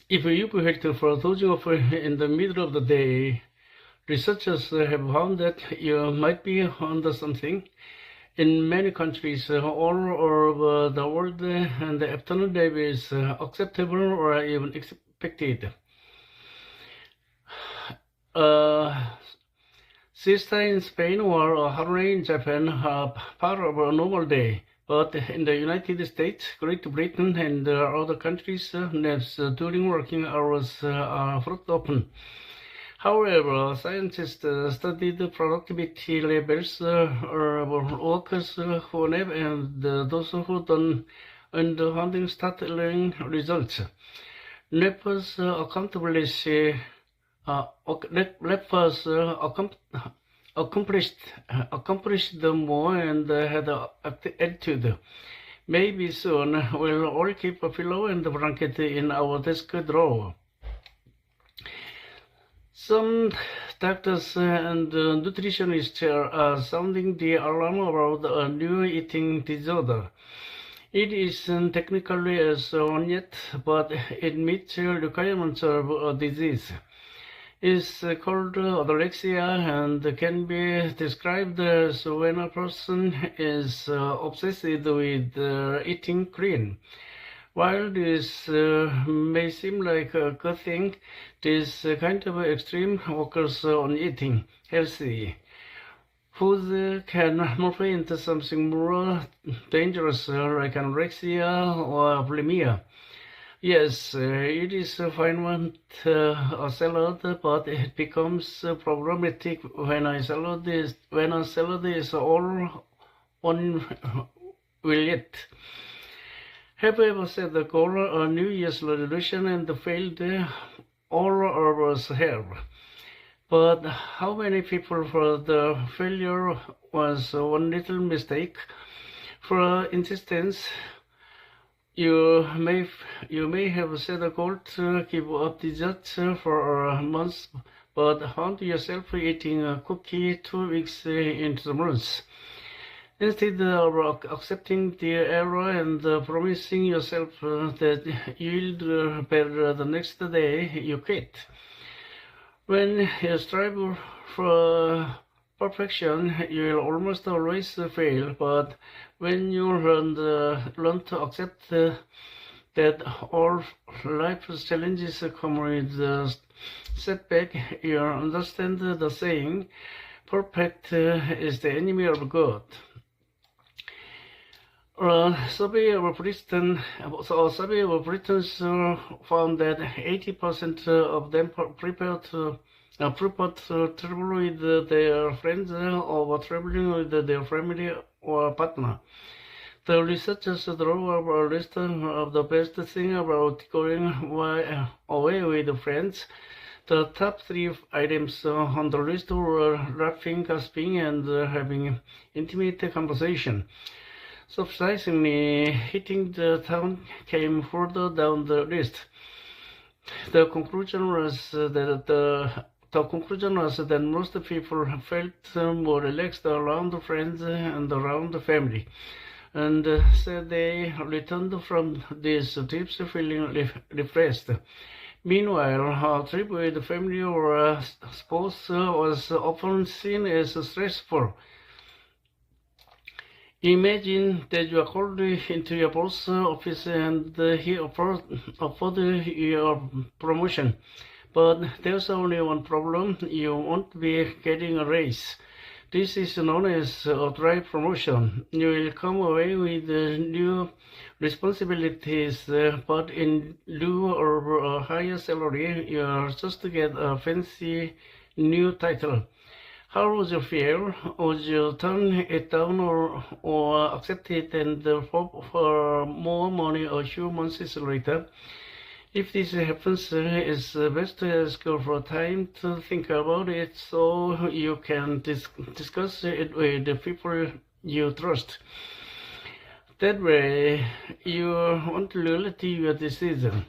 If you prefer for dozing off in the middle of the day, researchers have found that you might be onto something. In many countries all over the world, the afternoon nap is acceptable or even expected. Uh, Siesta in Spain or Haruhi in Japan are part of a normal day. But in the United States, Great Britain, and other countries, naps during working hours are frowned upon. However, scientists studied productivity levels of workers who nap and those who don't, and finding startling results. Nappers accomplished lepers accomplished more and had attitude. Maybe soon we'll all keep a pillow and a blanket in our desk drawer. Some doctors and nutritionists are sounding the alarm about a new eating disorder. It isn't technically as one yet, but it meets requirements of a disease. It's called anorexia and can be described as when a person is obsessed with eating clean. While this may seem like a good thing, this kind of extreme focus on eating healthy food can morph into something more dangerous like anorexia or bulimia. Yes, it is fine with a salad, but it becomes problematic when a salad is all one will eat. Have you ever set a goal, a New Year's resolution, and failed? All of us have. But how many people for the failure was one little mistake? For instance, you may have set a goal to give up desserts for a month, but found yourself eating a cookie 2 weeks into the month. Instead of accepting the error and promising yourself that you'll better the next day, you quit. When you strive for perfection, you will almost always fail, but when you learn to accept that all life's challenges come with setback, you understand the saying, perfect is the enemy of good. A survey of Britons found that 80% of them prefer to travel with their friends over traveling with their family or partner. The researchers drew up a list of the best things about going away with friends. The top 3 items on the list were laughing, gossiping, and having intimate conversation. Surprisingly, hitting the town came further down the list. The conclusion was that most people felt more relaxed around friends and around family, and said they returned from these trips feeling refreshed. Meanwhile, a trip with family or spouse was often seen as stressful. Imagine that you are called into your boss's office and he offered your promotion. But there's only one problem, you won't be getting a raise. This is known as a dry promotion. You will come away with new responsibilities, but in lieu of a higher salary, you are just to get a fancy new title. How would you feel? Would you turn it down or accept it and hope for more money a few months later? If this happens, it's best to ask for time to think about it so you can discuss it with the people you trust. That way, you won't reality your decision.